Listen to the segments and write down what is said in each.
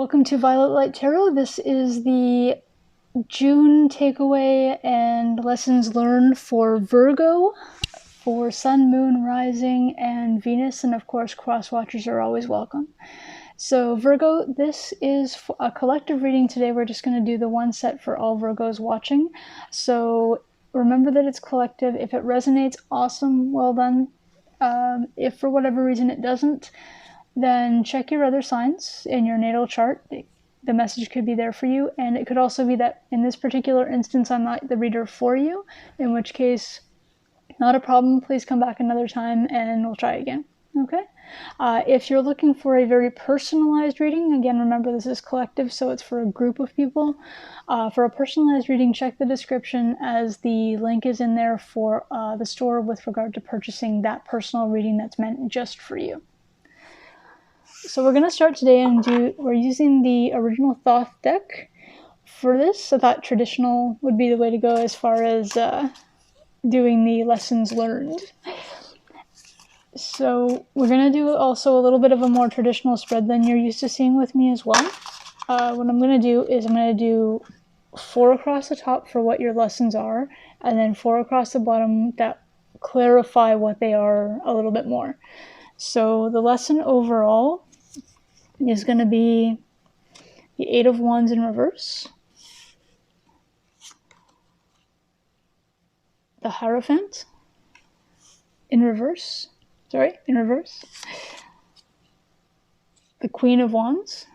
welcome to Violet Light Tarot. This is the June takeaway and lessons learned for Virgo, for Sun, Moon, Rising, and Venus, and of course cross-watchers are always welcome. So Virgo, this is a collective reading today. We're just going to do the one set for all Virgos watching. So remember that it's collective. If it resonates, awesome, well done. If for whatever reason it doesn't, then check your other signs in your natal chart. The message could be there for you, and it could also be that in this particular instance I'm not the reader for you, in which case, not a problem. Please come back another time and we'll try again. Okay? If you're looking for a very personalized reading, again, remember this is collective, so it's for a group of people. For a personalized reading, check the description as the link is in there for the store with regard to purchasing that personal reading that's meant just for you. So we're going to start today and we're using the original Thoth deck for this. I thought traditional would be the way to go as far as doing the lessons learned. So we're going to do also a little bit of a more traditional spread than you're used to seeing with me as well. What I'm going to do is I'm going to do 4 across the top for what your lessons are, and then 4 across the bottom that clarify what they are a little bit more. So the lesson overall is going to be the 8 of Wands in reverse, the Hierophant in reverse, the Queen of Wands,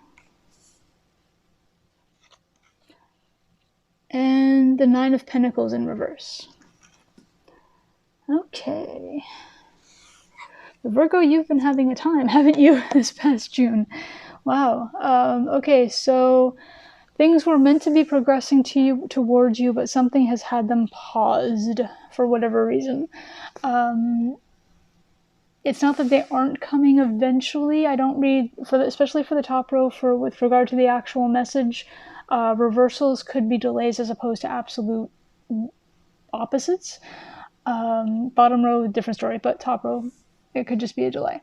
and the 9 of Pentacles in reverse. Okay. Virgo, you've been having a time, haven't you, this past June? Wow. Okay, so things were meant to be progressing towards you, but something has had them paused for whatever reason. It's not that they aren't coming eventually. I don't read, especially for the top row, with regard to the actual message. Reversals could be delays as opposed to absolute opposites. Bottom row, different story, but top row, it could just be a delay.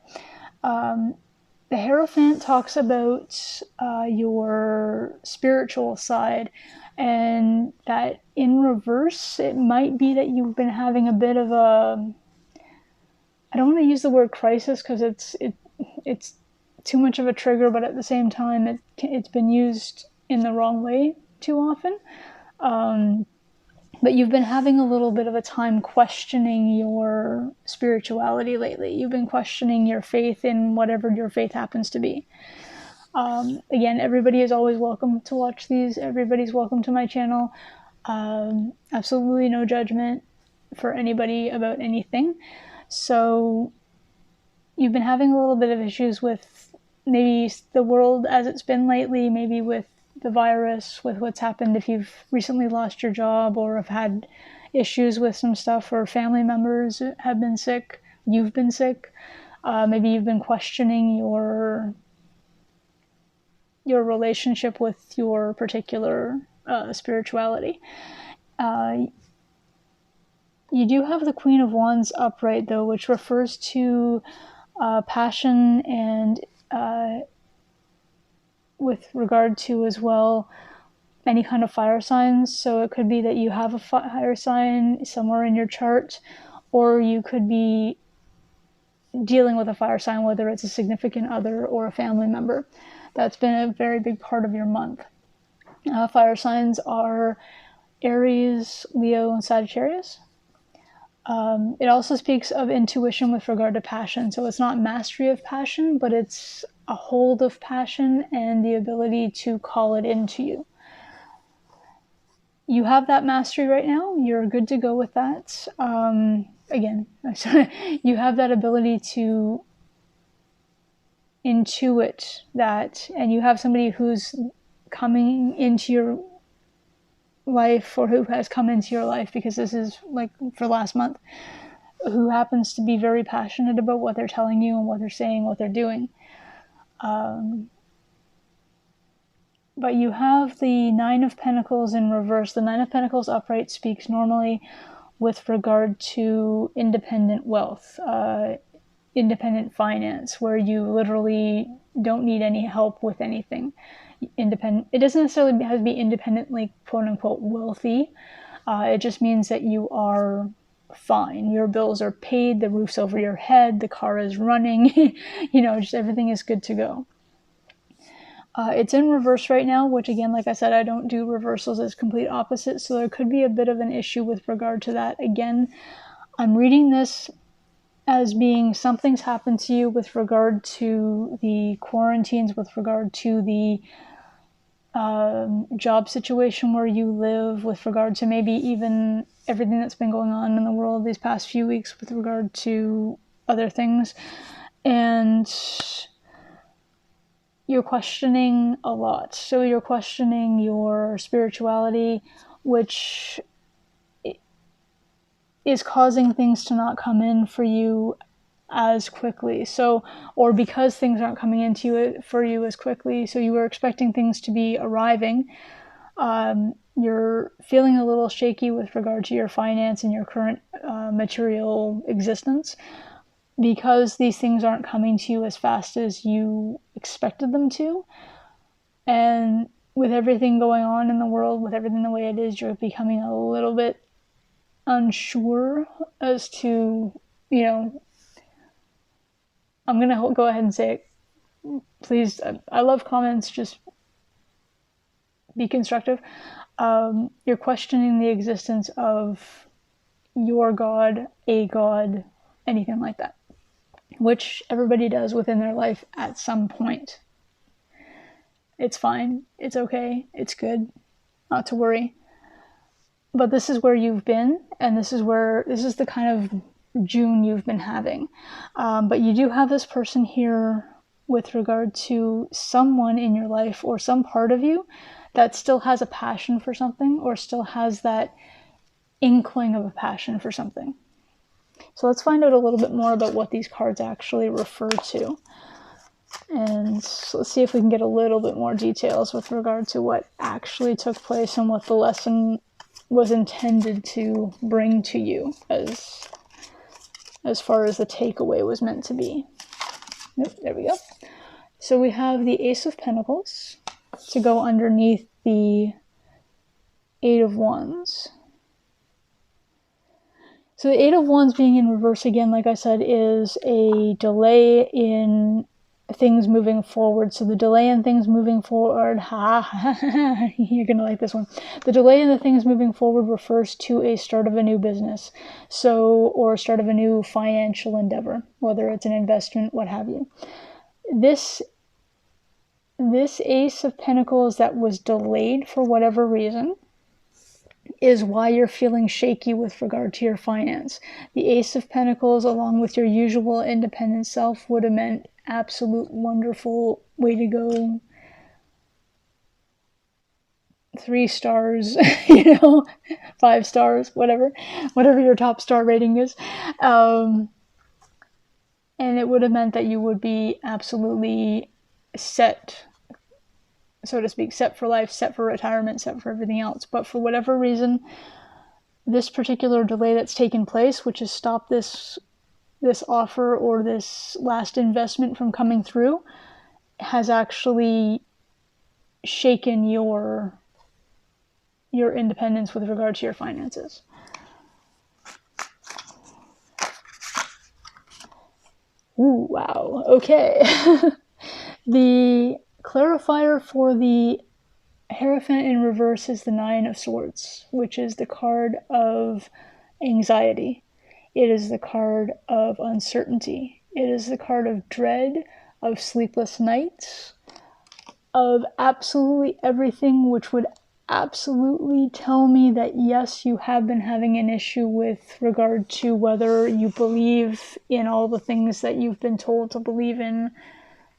The Hierophant talks about your spiritual side, and that in reverse, it might be that you've been having a bit of a, I don't want to use the word crisis because it's too much of a trigger, but at the same time, it's been used in the wrong way too often. But you've been having a little bit of a time questioning your spirituality lately. You've been questioning your faith in whatever your faith happens to be. Again, everybody is always welcome to watch these. Everybody's welcome to my channel. Absolutely no judgment for anybody about anything. So you've been having a little bit of issues with maybe the world as it's been lately, maybe with the virus, with what's happened if you've recently lost your job or have had issues with some stuff, or family members have been sick, you've been sick. Maybe you've been questioning your relationship with your particular spirituality. You do have the Queen of Wands upright though, which refers to passion and with regard to as well any kind of fire signs. So it could be that you have a fire sign somewhere in your chart, or you could be dealing with a fire sign, whether it's a significant other or a family member. That's been a very big part of your month. Fire signs are Aries, Leo, and Sagittarius. It also speaks of intuition with regard to passion. So it's not mastery of passion, but it's a hold of passion and the ability to call it into you. You have that mastery right now. You're good to go with that. Again, you have that ability to intuit that, and you have somebody who's coming into your life, or who has come into your life, because this is like for last month, who happens to be very passionate about what they're telling you and what they're saying, what they're doing. But you have the 9 of Pentacles in reverse. The 9 of Pentacles upright speaks normally with regard to independent wealth, independent finance, where you literally don't need any help with anything. Independent. It doesn't necessarily have to be independently, quote unquote, wealthy. It just means that you are fine. Your bills are paid, the roof's over your head, the car is running, just everything is good to go. It's in reverse right now, which again, like I said, I don't do reversals as complete opposites, so there could be a bit of an issue with regard to that. Again, I'm reading this as being something's happened to you with regard to the quarantines, with regard to the job situation where you live, with regard to maybe even everything that's been going on in the world these past few weeks with regard to other things. And you're questioning a lot. So you're questioning your spirituality, which is causing things to not come in for you as quickly. So, or because things aren't coming into it for you as quickly, so you were expecting things to be arriving. You're feeling a little shaky with regard to your finance and your current material existence, because these things aren't coming to you as fast as you expected them to. And with everything going on in the world, with everything the way it is, you're becoming a little bit unsure as to, I'm going to go ahead and say it. Please, I love comments, just be constructive. You're questioning the existence of your God, a God, anything like that, which everybody does within their life at some point. It's fine. It's okay. It's good. Not to worry. But this is where you've been, and this is the kind of June you've been having. But you do have this person here with regard to someone in your life or some part of you that still has a passion for something, or still has that inkling of a passion for something. So let's find out a little bit more about what these cards actually refer to. And let's see if we can get a little bit more details with regard to what actually took place and what the lesson was intended to bring to you as far as the takeaway was meant to be. Nope, there we go. So we have the Ace of Pentacles to go underneath the Eight of Wands. So the Eight of Wands being in reverse again, like I said, is a delay in things moving forward. So the delay in things moving forward, you're going to like this one. The delay in the things moving forward refers to a start of a new business. Or start of a new financial endeavor, whether it's an investment, what have you. This Ace of Pentacles that was delayed for whatever reason is why you're feeling shaky with regard to your finance. The Ace of Pentacles, along with your usual independent self, would have meant absolute wonderful, way to go, 3 stars, 5 stars, whatever your top star rating is. And it would have meant that you would be absolutely set, so to speak, set for life, set for retirement, set for everything else. But for whatever reason, this particular delay that's taken place, which has stopped this offer or this last investment from coming through, has actually shaken your independence with regard to your finances. Ooh, wow. Okay. The clarifier for the Hierophant in reverse is the Nine of Swords, which is the card of anxiety. It is the card of uncertainty. It is the card of dread, of sleepless nights, of absolutely everything, which would absolutely tell me that yes, you have been having an issue with regard to whether you believe in all the things that you've been told to believe in,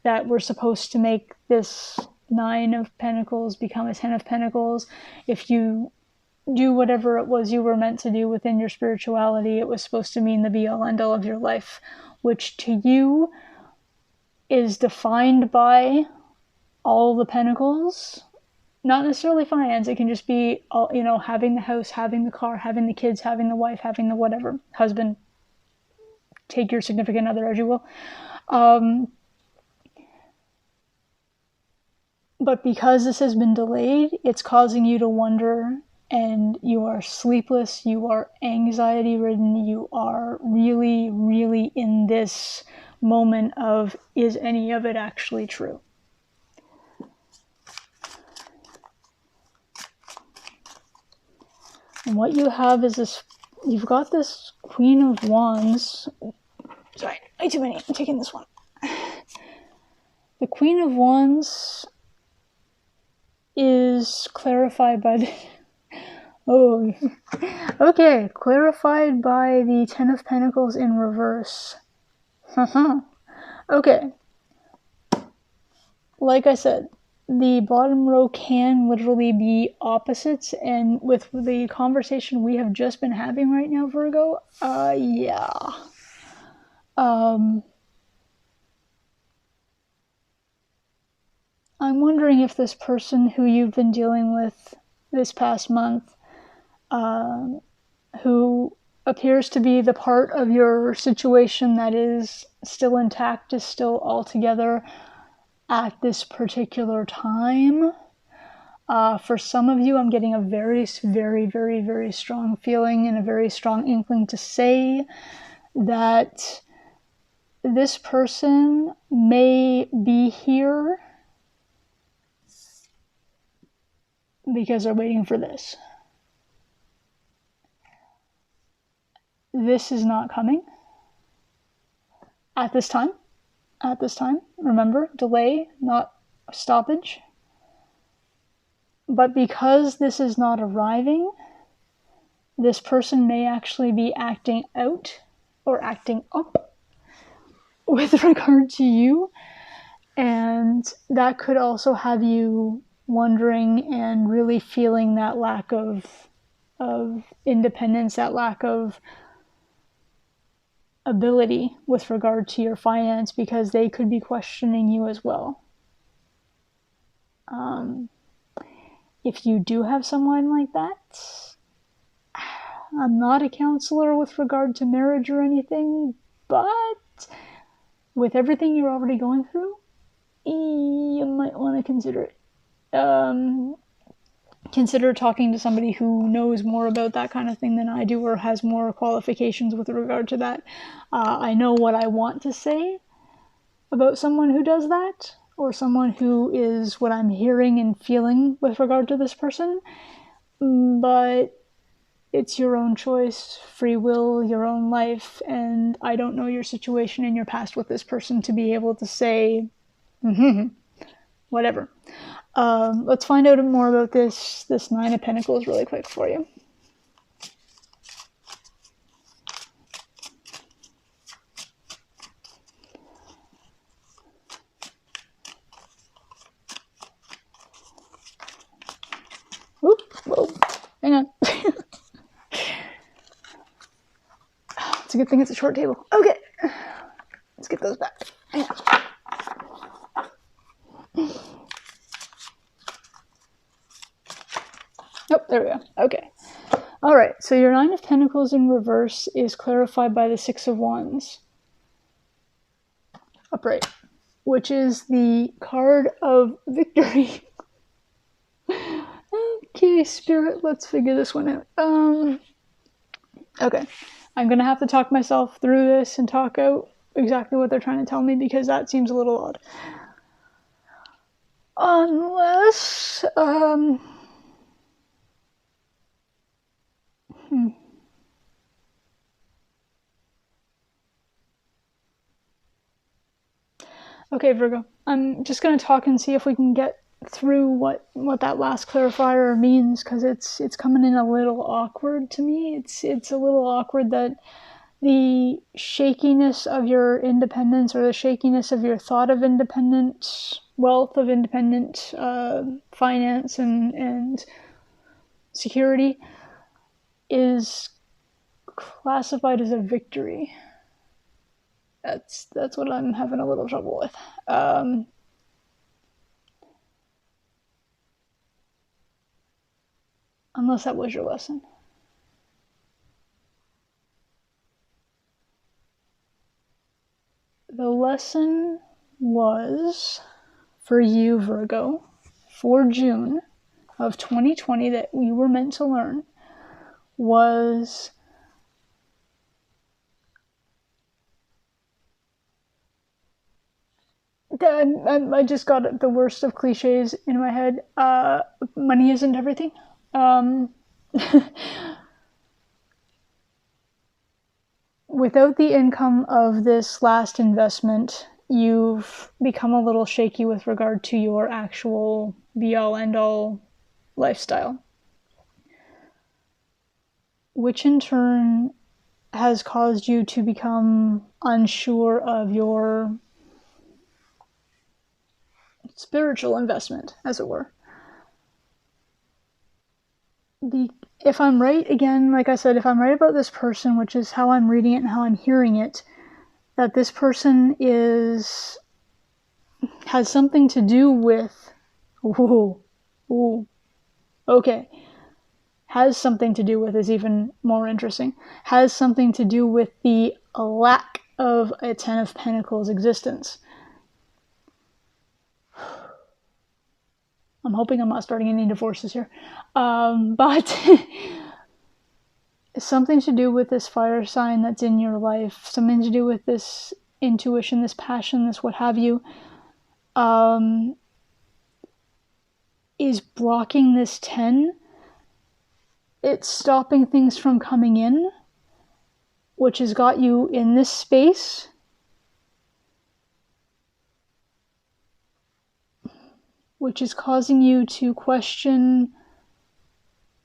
that were supposed to make this Nine of Pentacles become a Ten of Pentacles. If you do whatever it was you were meant to do within your spirituality, it was supposed to mean the be-all end-all of your life, which to you is defined by all the pentacles. Not necessarily finance. It can just be all, having the house, having the car, having the kids, having the wife, having the whatever, husband, take your significant other as you will. But because this has been delayed, it's causing you to wonder, and you are sleepless, you are anxiety ridden, you are really, really in this moment of, is any of it actually true? And what you have is this, you've got this Queen of Wands. Sorry, way too many. I'm taking this one. The Queen of Wands is clarified by the... Oh, okay. Clarified by the Ten of Pentacles in reverse. Okay. Like I said, the bottom row can literally be opposites, and with the conversation we have just been having right now, Virgo, yeah. I'm wondering if this person who you've been dealing with this past month, who appears to be the part of your situation that is still intact, is still all together at this particular time. For some of you, I'm getting a very, very, very, very strong feeling and a very strong inkling to say that this person may be here because they're waiting for this. This is not coming at this time. At this time, remember, delay, not stoppage. But because this is not arriving, this person may actually be acting out or acting up with regard to you. And that could also have you wondering and really feeling that lack of independence, that lack of ability with regard to your finance, because they could be questioning you as well. If you do have someone like that, I'm not a counselor with regard to marriage or anything, but with everything you're already going through, you might want to consider it. Consider talking to somebody who knows more about that kind of thing than I do, or has more qualifications with regard to that. I know what I want to say about someone who does that, or someone who is what I'm hearing and feeling with regard to this person, but it's your own choice, free will, your own life, and I don't know your situation in your past with this person to be able to say, whatever. Let's find out more about this Nine of Pentacles really quick for you. Oop, whoa, hang on. It's a good thing it's a short table. Okay, let's get those back. Hang on. Oh, there we go. Okay. All right, so your Nine of Pentacles in reverse is clarified by the Six of Wands upright, which is the card of victory. Okay, Spirit, let's figure this one out. Okay, I'm gonna have to talk myself through this and talk out exactly what they're trying to tell me, because that seems a little odd. Unless, Okay, Virgo, I'm just going to talk and see if we can get through what that last clarifier means, because it's coming in a little awkward to me. It's a little awkward that the shakiness of your independence, or the shakiness of your thought of independent wealth, of independent finance and security, is classified as a victory. That's what I'm having a little trouble with. Unless that was your lesson. The lesson was, for you, Virgo, for June of 2020 that you were meant to learn was I just got the worst of cliches in my head. Money isn't everything. Without the income of this last investment, you've become a little shaky with regard to your actual be-all, end-all lifestyle, which in turn has caused you to become unsure of your spiritual investment, as it were. If I'm right, again, like I said, if I'm right about this person, which is how I'm reading it and how I'm hearing it, that this person has something to do with, okay, has something to do with is even more interesting, has something to do with the lack of a Ten of Pentacles existence. I'm hoping I'm not starting any divorces here. But something to do with this fire sign that's in your life, something to do with this intuition, this passion, this what have you, is blocking this 10. It's stopping things from coming in, which has got you in this space. Which is causing you to question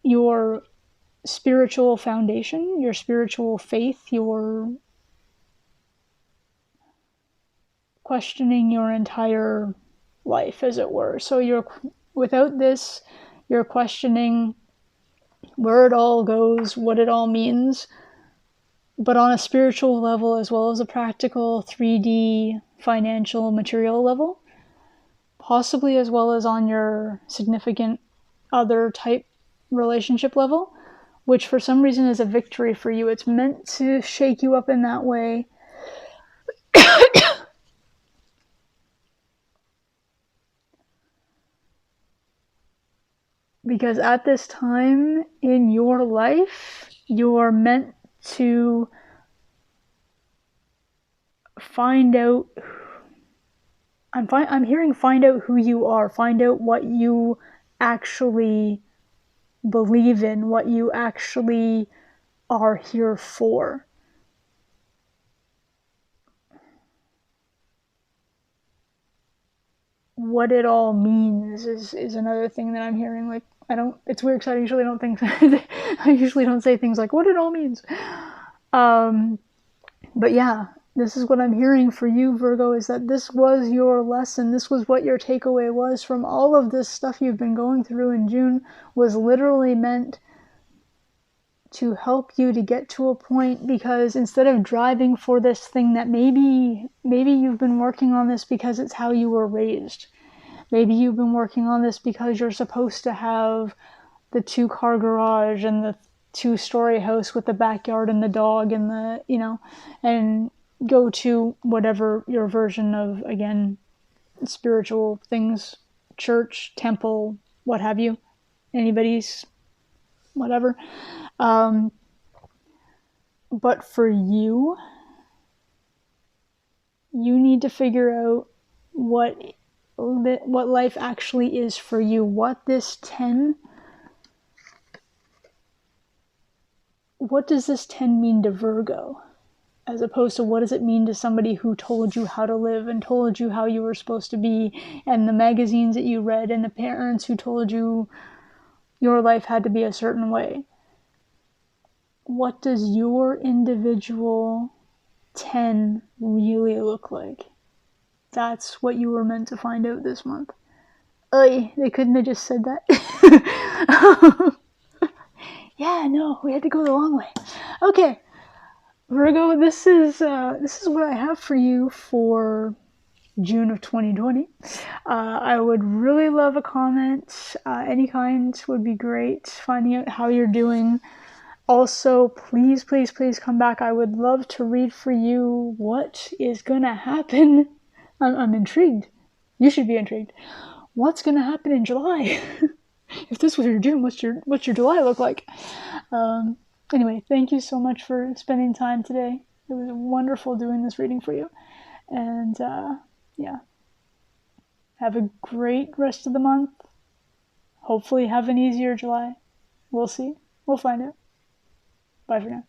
your spiritual foundation, your spiritual faith, your questioning your entire life, as it were. So without this, you're questioning where it all goes, what it all means, but on a spiritual level as well as a practical 3D financial material level, possibly as well as on your significant other type relationship level, which for some reason is a victory for you. It's meant to shake you up in that way. Because at this time in your life, you are meant to find out. I'm hearing find out who you are, find out what you actually believe in, what you actually are here for. What it all means is another thing that I'm hearing. Like, it's weird because I usually don't think, I usually don't say things like what it all means. But yeah, this is what I'm hearing for you, Virgo, is that this was your lesson. This was what your takeaway was from all of this stuff you've been going through in June, was literally meant to help you to get to a point, because instead of driving for this thing that maybe you've been working on this because it's how you were raised. Maybe you've been working on this because you're supposed to have the 2-car garage and the 2-story house with the backyard and the dog and and go to whatever your version of, again, spiritual things, church, temple, what have you, anybody's, whatever. But for you need to figure out what life actually is for you, what this 10, what does this 10 mean to Virgo, as opposed to what does it mean to somebody who told you how to live and told you how you were supposed to be, and the magazines that you read and the parents who told you your life had to be a certain way. What does your individual 10 really look like? That's what you were meant to find out this month. They couldn't have just said that. Yeah, no, we had to go the long way. Okay, Virgo, this is what I have for you for June of 2020. I would really love a comment. Any kind would be great. Finding out how you're doing. Also, please, please, please come back. I would love to read for you what is gonna happen. I'm intrigued. You should be intrigued. what's going to happen in July? If this was your June, what's your July look like? Anyway, thank you so much for spending time today. It was wonderful doing this reading for you. And yeah, have a great rest of the month. Hopefully have an easier July. We'll see. We'll find out. Bye for now.